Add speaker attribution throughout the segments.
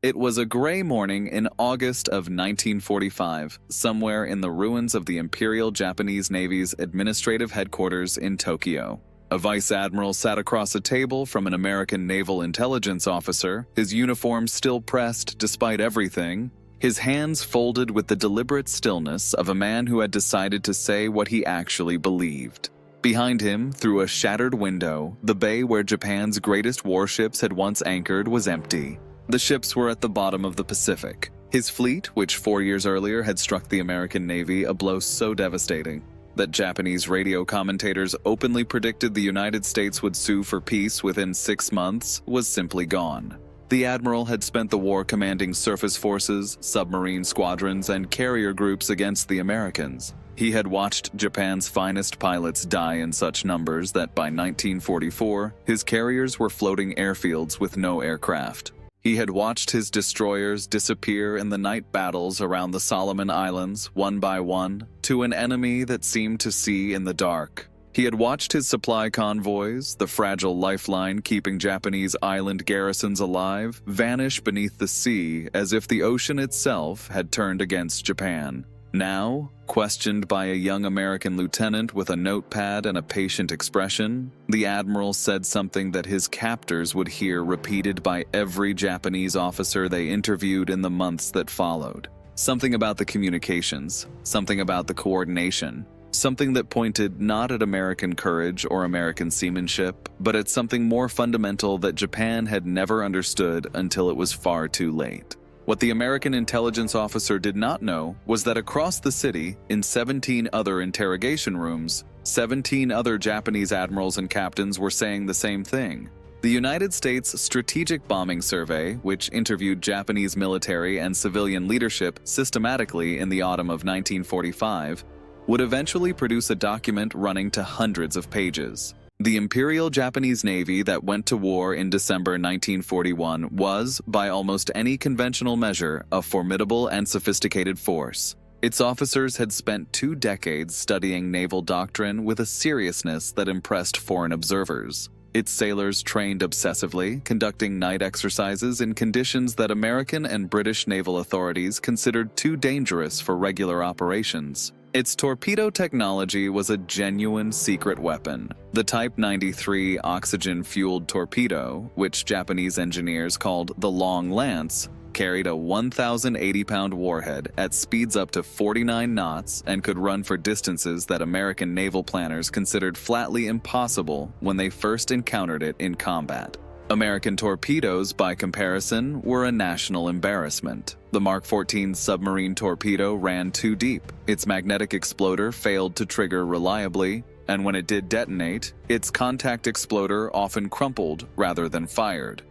Speaker 1: It was a gray morning in August of 1945, somewhere in the ruins of the Imperial Japanese Navy's administrative headquarters in Tokyo. A vice admiral sat across a table from an American naval intelligence officer, his uniform still pressed despite everything, his hands folded with the deliberate stillness of a man who had decided to say what he actually believed. Behind him, through a shattered window, the bay where Japan's greatest warships had once anchored was empty. The ships were at the bottom of the Pacific. His fleet, which 4 years earlier had struck the American Navy a blow so devastating that Japanese radio commentators openly predicted the United States would sue for peace within 6 months, was simply gone. The admiral had spent the war commanding surface forces, submarine squadrons, and carrier groups against the Americans. He had watched Japan's finest pilots die in such numbers that by 1944, his carriers were floating airfields with no aircraft. He had watched his destroyers disappear in the night battles around the Solomon Islands, one by one, to an enemy that seemed to see in the dark. He had watched his supply convoys, the fragile lifeline keeping Japanese island garrisons alive, vanish beneath the sea as if the ocean itself had turned against Japan. Now, questioned by a young American lieutenant with a notepad and a patient expression, the admiral said something that his captors would hear repeated by every Japanese officer they interviewed in the months that followed. Something about the communications, something about the coordination, something that pointed not at American courage or American seamanship, but at something more fundamental that Japan had never understood until it was far too late. What the American intelligence officer did not know was that across the city, in 17 other interrogation rooms, 17 other Japanese admirals and captains were saying the same thing. The United States Strategic Bombing Survey, which interviewed Japanese military and civilian leadership systematically in the autumn of 1945, would eventually produce a document running to hundreds of pages. The Imperial Japanese Navy that went to war in December 1941 was, by almost any conventional measure, a formidable and sophisticated force. Its officers had spent 2 decades studying naval doctrine with a seriousness that impressed foreign observers. Its sailors trained obsessively, conducting night exercises in conditions that American and British naval authorities considered too dangerous for regular operations. Its torpedo technology was a genuine secret weapon. The Type 93 oxygen-fueled torpedo, which Japanese engineers called the Long Lance, carried a 1,080-pound warhead at speeds up to 49 knots and could run for distances that American naval planners considered flatly impossible when they first encountered it in combat. American torpedoes, by comparison, were a national embarrassment. The Mark 14 submarine torpedo ran too deep, its magnetic exploder failed to trigger reliably, and when it did detonate, its contact exploder often crumpled rather than fired.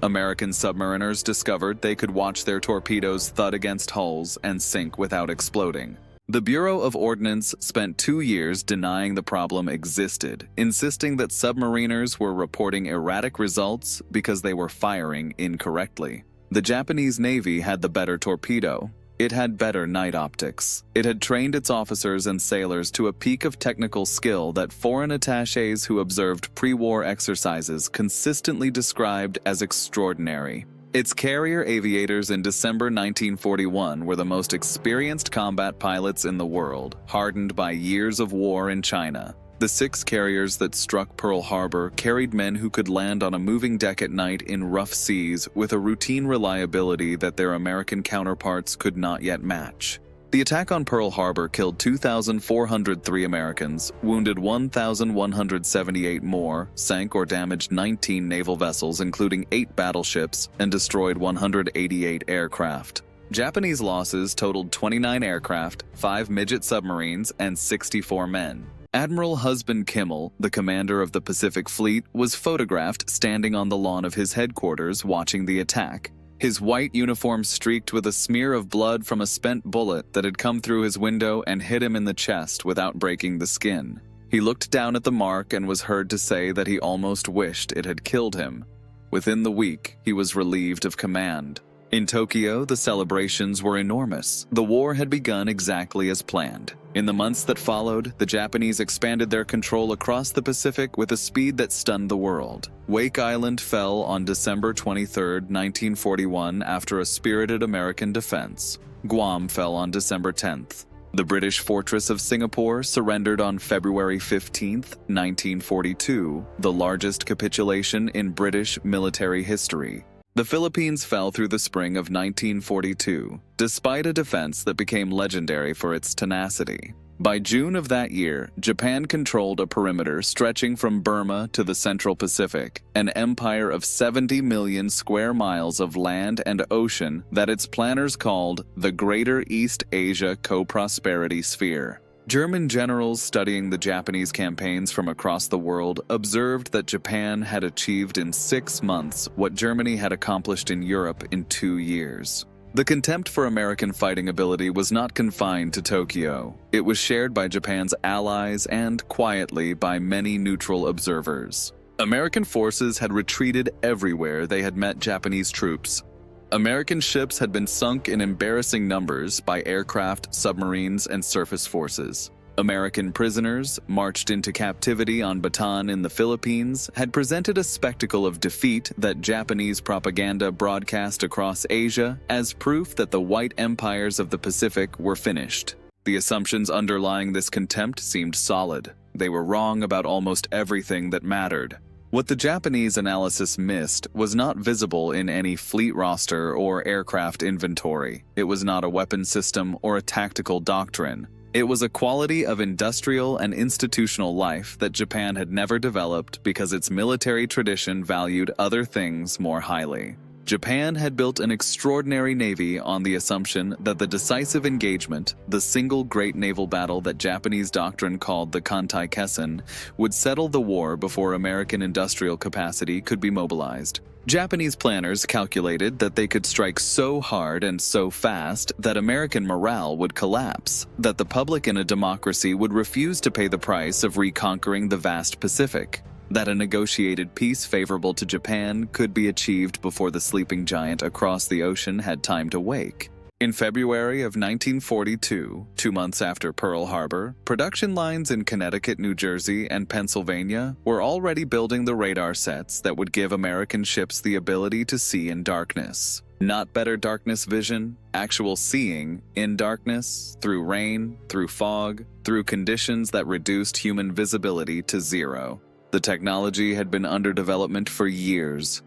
Speaker 1: American submariners discovered they could watch their torpedoes thud against hulls and sink without exploding. The Bureau of Ordnance spent 2 years denying the problem existed, insisting that submariners were reporting erratic results because they were firing incorrectly. The Japanese Navy had the better torpedo. It had better night optics. It had trained its officers and sailors to a peak of technical skill that foreign attachés who observed pre-war exercises consistently described as extraordinary. Its carrier aviators in December 1941 were the most experienced combat pilots in the world, hardened by years of war in China. The 6 carriers that struck Pearl Harbor carried men who could land on a moving deck at night in rough seas with a routine reliability that their American counterparts could not yet match. The attack on Pearl Harbor killed 2,403 Americans, wounded 1,178 more, sank or damaged 19 naval vessels including 8 battleships, and destroyed 188 aircraft. Japanese losses totaled 29 aircraft, 5 midget submarines, and 64 men. Admiral Husband Kimmel, the commander of the Pacific Fleet, was photographed standing on the lawn of his headquarters watching the attack. His white uniform streaked with a smear of blood from a spent bullet that had come through his window and hit him in the chest without breaking the skin. He looked down at the mark and was heard to say that he almost wished it had killed him. Within the week, he was relieved of command. In Tokyo, the celebrations were enormous. The war had begun exactly as planned. In the months that followed, the Japanese expanded their control across the Pacific with a speed that stunned the world. Wake Island fell on December 23, 1941, after a spirited American defense. Guam fell on December 10th. The British fortress of Singapore surrendered on February 15, 1942, the largest capitulation in British military history. The Philippines fell through the spring of 1942, despite a defense that became legendary for its tenacity. By June of that year, Japan controlled a perimeter stretching from Burma to the Central Pacific, an empire of 70 million square miles of land and ocean that its planners called the Greater East Asia Co-Prosperity Sphere. German generals studying the Japanese campaigns from across the world observed that Japan had achieved in 6 months what Germany had accomplished in Europe in 2 years. The contempt for American fighting ability was not confined to Tokyo. It was shared by Japan's allies and, quietly, by many neutral observers. American forces had retreated everywhere they had met Japanese troops. American ships had been sunk in embarrassing numbers by aircraft, submarines, and surface forces. American prisoners, marched into captivity on Bataan in the Philippines, had presented a spectacle of defeat that Japanese propaganda broadcast across Asia as proof that the white empires of the Pacific were finished. The assumptions underlying this contempt seemed solid. They were wrong about almost everything that mattered. What the Japanese analysis missed was not visible in any fleet roster or aircraft inventory. It was not a weapon system or a tactical doctrine. It was a quality of industrial and institutional life that Japan had never developed because its military tradition valued other things more highly. Japan had built an extraordinary navy on the assumption that the decisive engagement, the single great naval battle that Japanese doctrine called the Kantai-Kessen, would settle the war before American industrial capacity could be mobilized. Japanese planners calculated that they could strike so hard and so fast that American morale would collapse, that the public in a democracy would refuse to pay the price of reconquering the vast Pacific, that a negotiated peace favorable to Japan could be achieved before the sleeping giant across the ocean had time to wake. In February of 1942, 2 months after Pearl Harbor, production lines in Connecticut, New Jersey, and Pennsylvania were already building the radar sets that would give American ships the ability to see in darkness. Not better darkness vision, actual seeing in darkness, through rain, through fog, through conditions that reduced human visibility to zero. The technology had been under development for years.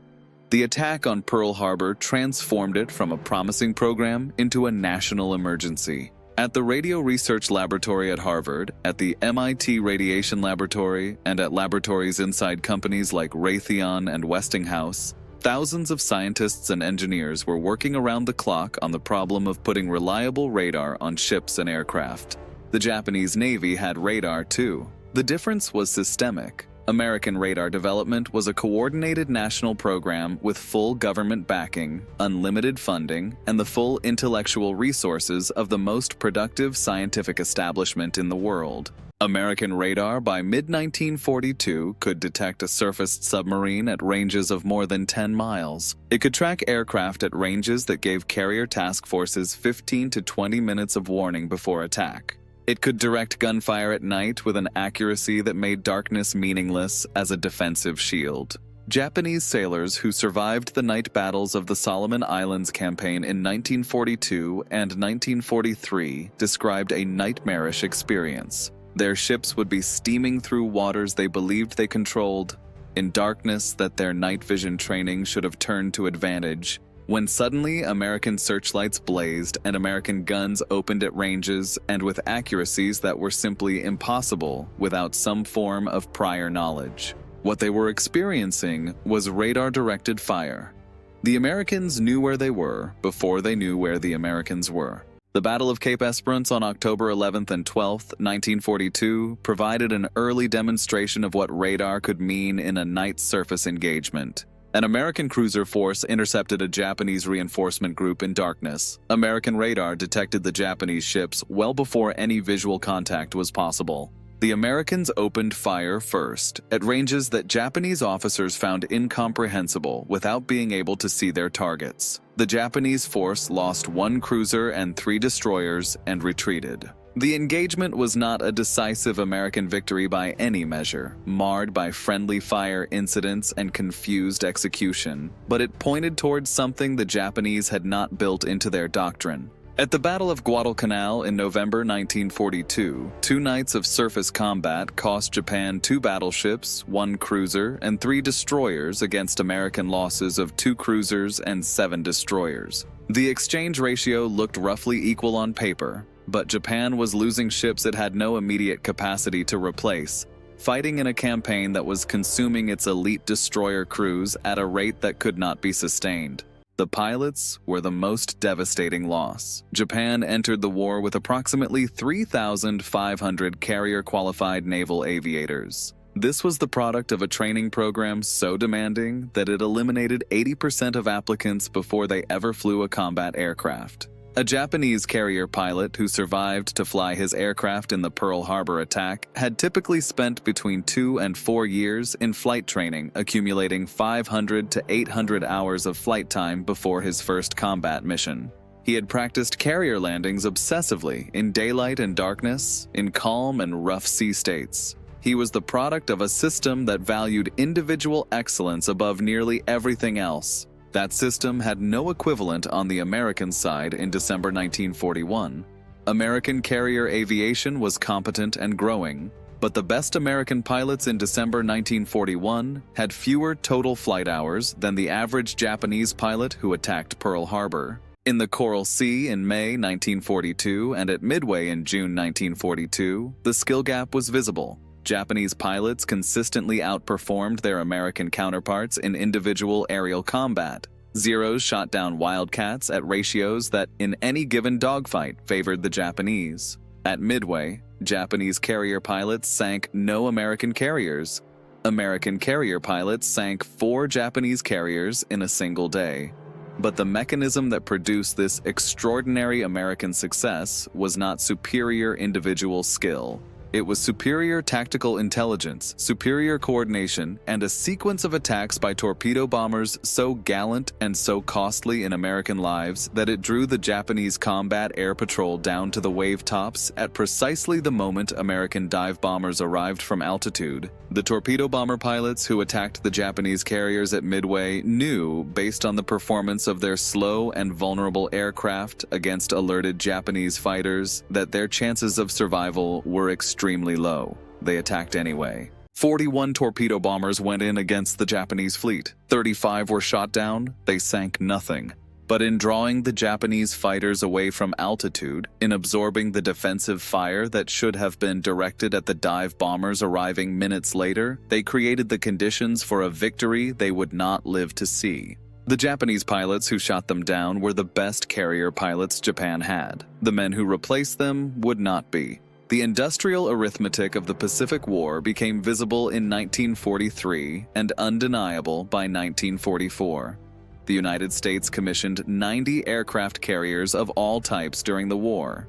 Speaker 1: The attack on Pearl Harbor transformed it from a promising program into a national emergency. At the Radio Research Laboratory at Harvard, at the MIT Radiation Laboratory, and at laboratories inside companies like Raytheon and Westinghouse, thousands of scientists and engineers were working around the clock on the problem of putting reliable radar on ships and aircraft. The Japanese Navy had radar too. The difference was systemic. American radar development was a coordinated national program with full government backing, unlimited funding, and the full intellectual resources of the most productive scientific establishment in the world. American radar by mid-1942 could detect a surfaced submarine at ranges of more than 10 miles. It could track aircraft at ranges that gave carrier task forces 15 to 20 minutes of warning before attack. It could direct gunfire at night with an accuracy that made darkness meaningless as a defensive shield. Japanese sailors who survived the night battles of the Solomon Islands campaign in 1942 and 1943 described a nightmarish experience. Their ships would be steaming through waters they believed they controlled, in darkness that their night vision training should have turned to advantage, when suddenly American searchlights blazed and American guns opened at ranges and with accuracies that were simply impossible without some form of prior knowledge. What they were experiencing was radar-directed fire. The Americans knew where they were before they knew where the Americans were. The Battle of Cape Esperance on October 11th and 12th, 1942, provided an early demonstration of what radar could mean in a night surface engagement. An American cruiser force intercepted a Japanese reinforcement group in darkness. American radar detected the Japanese ships well before any visual contact was possible. The The Americans opened fire first, at ranges that Japanese officers found incomprehensible without being able to see their targets. The Japanese force lost 1 cruiser and 3 destroyers and retreated. The engagement was not a decisive American victory by any measure, marred by friendly fire incidents and confused execution, but it pointed towards something the Japanese had not built into their doctrine. At the Battle of Guadalcanal in November 1942, 2 nights of surface combat cost Japan 2 battleships, 1 cruiser, and 3 destroyers against American losses of 2 cruisers and 7 destroyers. The exchange ratio looked roughly equal on paper, but Japan was losing ships it had no immediate capacity to replace, fighting in a campaign that was consuming its elite destroyer crews at a rate that could not be sustained. The pilots were the most devastating loss. Japan entered the war with approximately 3,500 carrier-qualified naval aviators. This was the product of a training program so demanding that it eliminated 80% of applicants before they ever flew a combat aircraft. A Japanese carrier pilot who survived to fly his aircraft in the Pearl Harbor attack had typically spent between 2 and 4 years in flight training, accumulating 500 to 800 hours of flight time before his first combat mission. He had practiced carrier landings obsessively in daylight and darkness, in calm and rough sea states. He was the product of a system that valued individual excellence above nearly everything else. That system had no equivalent on the American side in December 1941. American carrier aviation was competent and growing, but the best American pilots in December 1941 had fewer total flight hours than the average Japanese pilot who attacked Pearl Harbor. In the Coral Sea in May 1942 and at Midway in June 1942, the skill gap was visible. Japanese pilots consistently outperformed their American counterparts in individual aerial combat. Zeros shot down Wildcats at ratios that, in any given dogfight, favored the Japanese. At Midway, Japanese carrier pilots sank no American carriers. American carrier pilots sank 4 Japanese carriers in a single day. But the mechanism that produced this extraordinary American success was not superior individual skill. It was superior tactical intelligence, superior coordination, and a sequence of attacks by torpedo bombers so gallant and so costly in American lives that it drew the Japanese combat air patrol down to the wave tops at precisely the moment American dive bombers arrived from altitude. The torpedo bomber pilots who attacked the Japanese carriers at Midway knew, based on the performance of their slow and vulnerable aircraft against alerted Japanese fighters, that their chances of survival were extremely low. They attacked anyway. 41 torpedo bombers went in against the Japanese fleet. 35 were shot down. They sank nothing. But in drawing the Japanese fighters away from altitude, in absorbing the defensive fire that should have been directed at the dive bombers arriving minutes later, they created the conditions for a victory they would not live to see. The Japanese pilots who shot them down were the best carrier pilots Japan had. The men who replaced them would not be. The industrial arithmetic of the Pacific War became visible in 1943 and undeniable by 1944. The United States commissioned 90 aircraft carriers of all types during the war.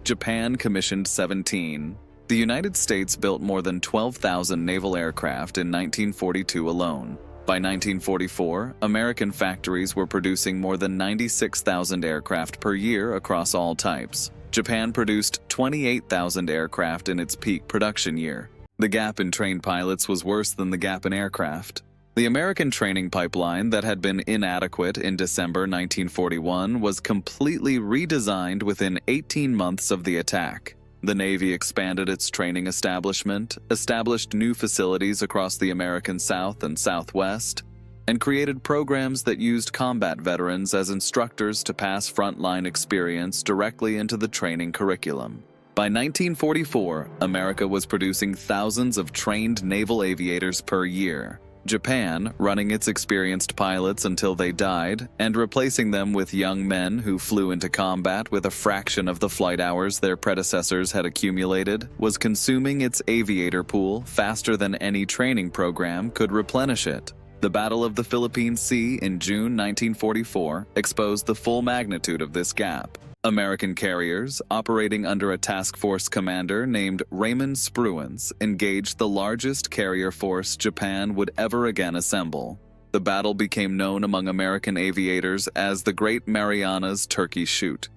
Speaker 1: Japan commissioned 17. The United States built more than 12,000 naval aircraft in 1942 alone. By 1944, American factories were producing more than 96,000 aircraft per year across all types. Japan produced 28,000 aircraft in its peak production year. The gap in trained pilots was worse than the gap in aircraft. The American training pipeline that had been inadequate in December 1941 was completely redesigned within 18 months of the attack. The Navy expanded its training establishment, established new facilities across the American South and Southwest, and created programs that used combat veterans as instructors to pass frontline experience directly into the training curriculum. By 1944, America was producing thousands of trained naval aviators per year. Japan, running its experienced pilots until they died, and replacing them with young men who flew into combat with a fraction of the flight hours their predecessors had accumulated, was consuming its aviator pool faster than any training program could replenish it. The Battle of the Philippine Sea in June 1944 exposed the full magnitude of this gap. American carriers, operating under a task force commander named Raymond Spruance, engaged the largest carrier force Japan would ever again assemble. The battle became known among American aviators as the Great Marianas Turkey Shoot.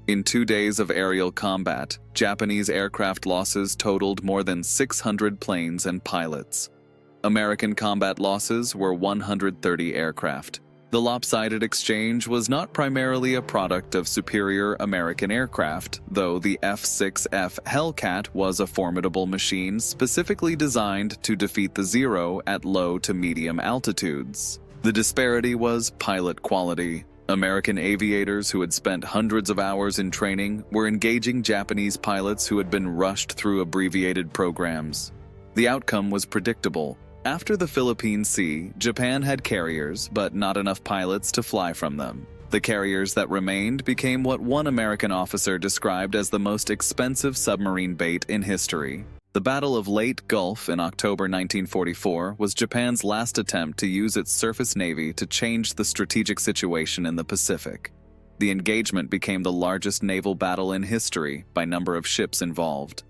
Speaker 1: In 2 days of aerial combat, Japanese aircraft losses totaled more than 600 planes and pilots. American combat losses were 130 aircraft. The lopsided exchange was not primarily a product of superior American aircraft, though the F-6F Hellcat was a formidable machine specifically designed to defeat the Zero at low to medium altitudes. The disparity was pilot quality. American aviators who had spent hundreds of hours in training were engaging Japanese pilots who had been rushed through abbreviated programs. The outcome was predictable. After the Philippine Sea, Japan had carriers, but not enough pilots to fly from them. The carriers that remained became what one American officer described as the most expensive submarine bait in history. The Battle of Leyte Gulf in October 1944 was Japan's last attempt to use its surface navy to change the strategic situation in the Pacific. The engagement became the largest naval battle in history by number of ships involved.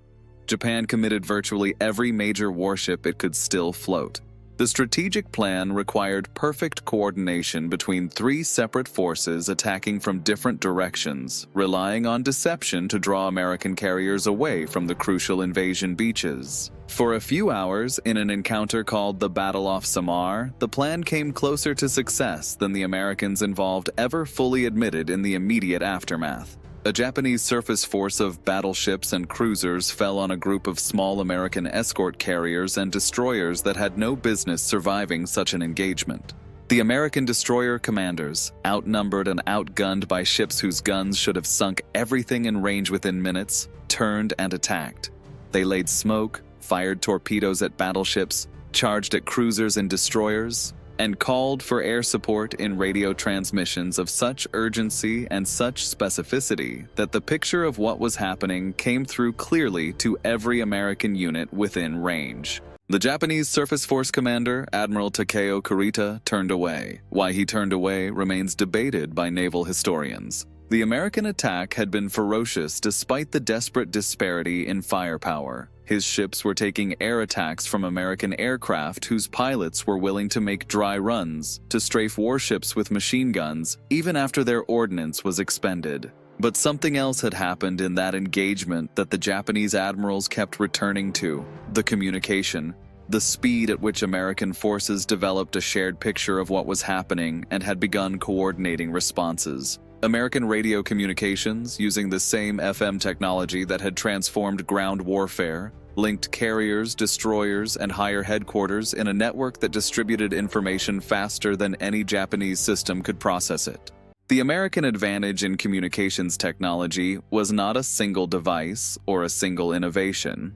Speaker 1: Japan committed virtually every major warship it could still float. The strategic plan required perfect coordination between 3 separate forces attacking from different directions, relying on deception to draw American carriers away from the crucial invasion beaches. For a few hours, in an encounter called the Battle off Samar, the plan came closer to success than the Americans involved ever fully admitted in the immediate aftermath. A Japanese surface force of battleships and cruisers fell on a group of small American escort carriers and destroyers that had no business surviving such an engagement. The American destroyer commanders, outnumbered and outgunned by ships whose guns should have sunk everything in range within minutes, turned and attacked. They laid smoke, fired torpedoes at battleships, charged at cruisers and destroyers, and called for air support in radio transmissions of such urgency and such specificity that the picture of what was happening came through clearly to every American unit within range. The Japanese surface force commander, Admiral Takeo Kurita, turned away. Why he turned away remains debated by naval historians. The American attack had been ferocious despite the desperate disparity in firepower. His ships were taking air attacks from American aircraft whose pilots were willing to make dry runs to strafe warships with machine guns even after their ordnance was expended. But something else had happened in that engagement that the Japanese admirals kept returning to: the communication. The speed at which American forces developed a shared picture of what was happening and had begun coordinating responses. American radio communications, using the same FM technology that had transformed ground warfare, linked carriers, destroyers, and higher headquarters in a network that distributed information faster than any Japanese system could process it. The American advantage in communications technology was not a single device or a single innovation.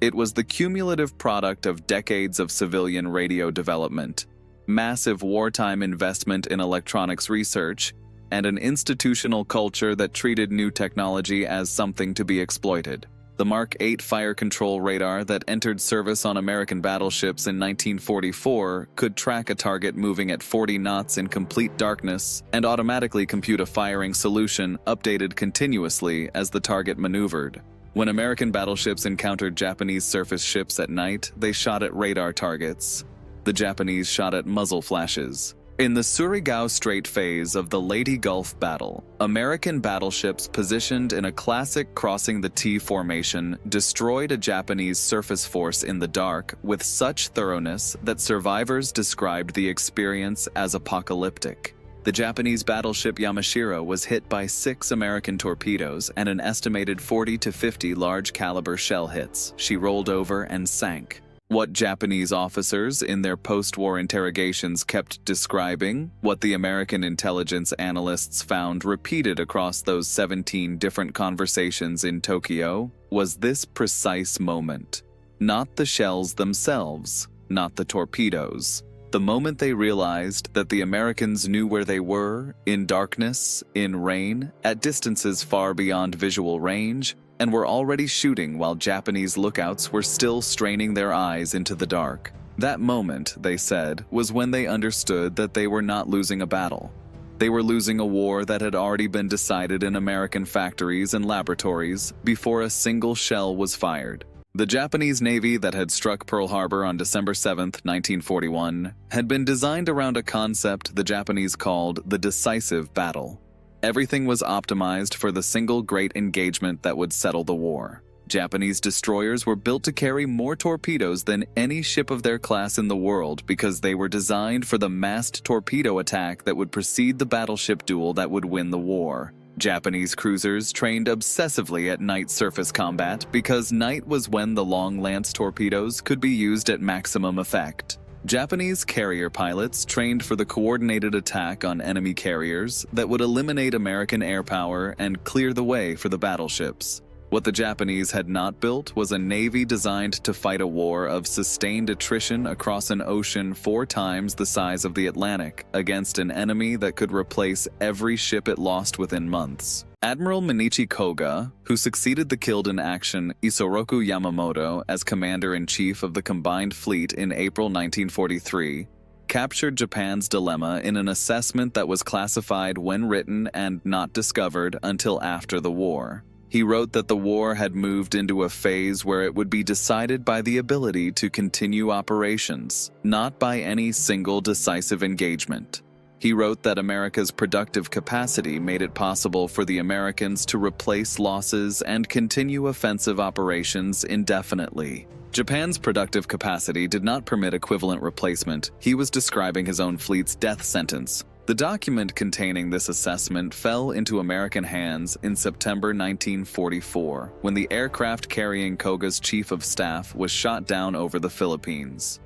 Speaker 1: It was the cumulative product of decades of civilian radio development, massive wartime investment in electronics research, and an institutional culture that treated new technology as something to be exploited. The Mark 8 fire control radar that entered service on American battleships in 1944 could track a target moving at 40 knots in complete darkness and automatically compute a firing solution updated continuously as the target maneuvered. When American battleships encountered Japanese surface ships at night, they shot at radar targets. The Japanese shot at muzzle flashes. In the Surigao Strait phase of the Leyte Gulf battle, American battleships positioned in a classic crossing the T formation destroyed a Japanese surface force in the dark with such thoroughness that survivors described the experience as apocalyptic. The Japanese battleship Yamashiro was hit by 6 American torpedoes and an estimated 40 to 50 large-caliber shell hits. She rolled over and sank. What Japanese officers in their post-war interrogations kept describing, what the American intelligence analysts found repeated across those 17 different conversations in Tokyo, was this precise moment. Not the shells themselves, not the torpedoes. The moment they realized that the Americans knew where they were, in darkness, in rain, at distances far beyond visual range, and were already shooting while Japanese lookouts were still straining their eyes into the dark. That moment, they said, was when they understood that they were not losing a battle. They were losing a war that had already been decided in American factories and laboratories before a single shell was fired. The Japanese Navy that had struck Pearl Harbor on December 7, 1941, had been designed around a concept the Japanese called the decisive battle. Everything was optimized for the single great engagement that would settle the war. Japanese destroyers were built to carry more torpedoes than any ship of their class in the world because they were designed for the massed torpedo attack that would precede the battleship duel that would win the war. Japanese cruisers trained obsessively at night surface combat because night was when the long lance torpedoes could be used at maximum effect. Japanese carrier pilots trained for the coordinated attack on enemy carriers that would eliminate American air power and clear the way for the battleships. What the Japanese had not built was a navy designed to fight a war of sustained attrition across an ocean 4 times the size of the Atlantic against an enemy that could replace every ship it lost within months. Admiral Minichi Koga, who succeeded the killed-in-action Isoroku Yamamoto as commander-in-chief of the combined fleet in April 1943, captured Japan's dilemma in an assessment that was classified when written and not discovered until after the war. He wrote that the war had moved into a phase where it would be decided by the ability to continue operations, not by any single decisive engagement. He wrote that America's productive capacity made it possible for the Americans to replace losses and continue offensive operations indefinitely. Japan's productive capacity did not permit equivalent replacement. He was describing his own fleet's death sentence. The document containing this assessment fell into American hands in September 1944, when the aircraft carrying Koga's chief of staff was shot down over the Philippines.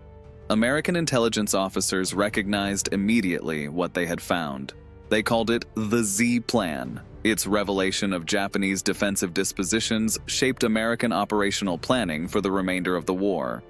Speaker 1: American intelligence officers recognized immediately what they had found. They called it the Z Plan. Its revelation of Japanese defensive dispositions shaped American operational planning for the remainder of the war.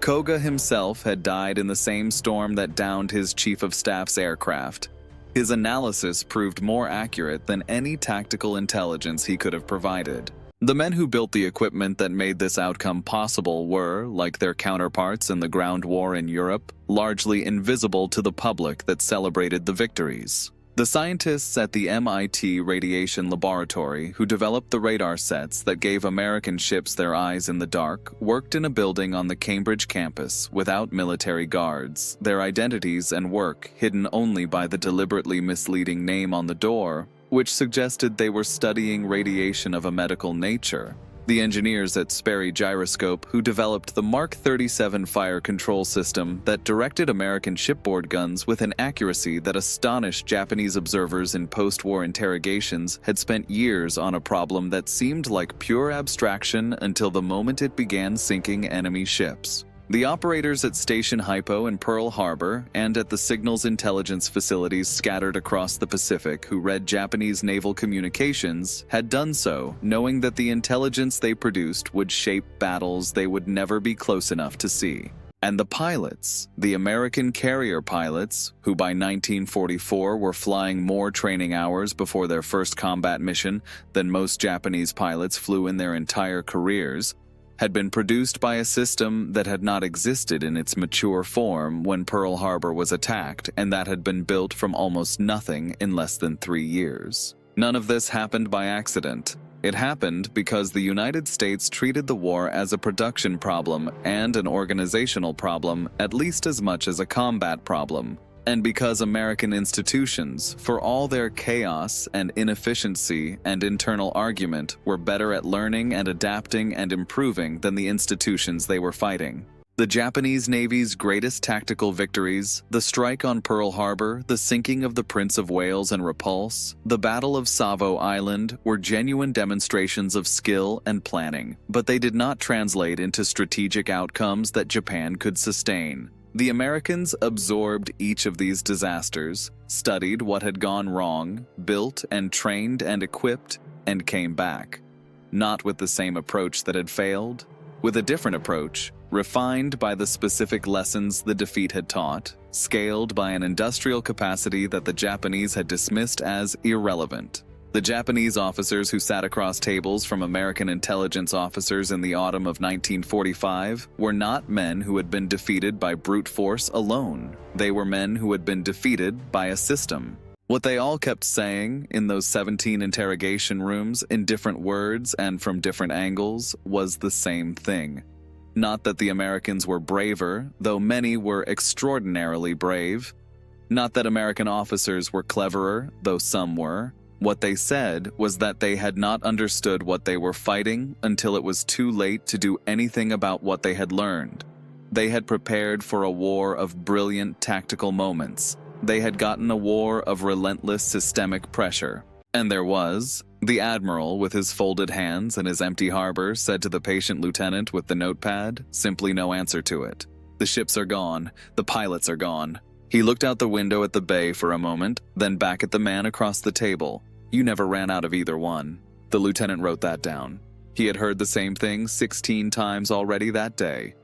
Speaker 1: Koga himself had died in the same storm that downed his chief of staff's aircraft. His analysis proved more accurate than any tactical intelligence he could have provided. The men who built the equipment that made this outcome possible were, like their counterparts in the ground war in Europe, largely invisible to the public that celebrated the victories. The scientists at the MIT Radiation Laboratory who developed the radar sets that gave American ships their eyes in the dark worked in a building on the Cambridge campus without military guards, their identities and work hidden only by the deliberately misleading name on the door, which suggested they were studying radiation of a medical nature. The engineers at Sperry Gyroscope who developed the Mark 37 fire control system that directed American shipboard guns with an accuracy that astonished Japanese observers in post-war interrogations had spent years on a problem that seemed like pure abstraction until the moment it began sinking enemy ships. The operators at Station Hypo in Pearl Harbor and at the signals intelligence facilities scattered across the Pacific who read Japanese naval communications had done so knowing that the intelligence they produced would shape battles they would never be close enough to see. And the pilots, the American carrier pilots, who by 1944 were flying more training hours before their first combat mission than most Japanese pilots flew in their entire careers, had been produced by a system that had not existed in its mature form when Pearl Harbor was attacked, and that had been built from almost nothing in less than 3 years. None of this happened by accident. It happened because the United States treated the war as a production problem and an organizational problem at least as much as a combat problem. And because American institutions, for all their chaos and inefficiency and internal argument, were better at learning and adapting and improving than the institutions they were fighting. The Japanese Navy's greatest tactical victories, the strike on Pearl Harbor, the sinking of the Prince of Wales and Repulse, the Battle of Savo Island, were genuine demonstrations of skill and planning, but they did not translate into strategic outcomes that Japan could sustain. The Americans absorbed each of these disasters, studied what had gone wrong, built and trained and equipped, and came back. Not with the same approach that had failed, with a different approach, refined by the specific lessons the defeat had taught, scaled by an industrial capacity that the Japanese had dismissed as irrelevant. The Japanese officers who sat across tables from American intelligence officers in the autumn of 1945 were not men who had been defeated by brute force alone. They were men who had been defeated by a system. What they all kept saying in those 17 interrogation rooms in different words and from different angles was the same thing. Not that the Americans were braver, though many were extraordinarily brave. Not that American officers were cleverer, though some were. What they said was that they had not understood what they were fighting until it was too late to do anything about what they had learned. They had prepared for a war of brilliant tactical moments. They had gotten a war of relentless systemic pressure. And there was, the Admiral with his folded hands and his empty harbor said to the patient lieutenant with the notepad, simply no answer to it. The ships are gone. The pilots are gone. He looked out the window at the bay for a moment, then back at the man across the table. You never ran out of either one. The lieutenant wrote that down. He had heard the same thing 16 times already that day.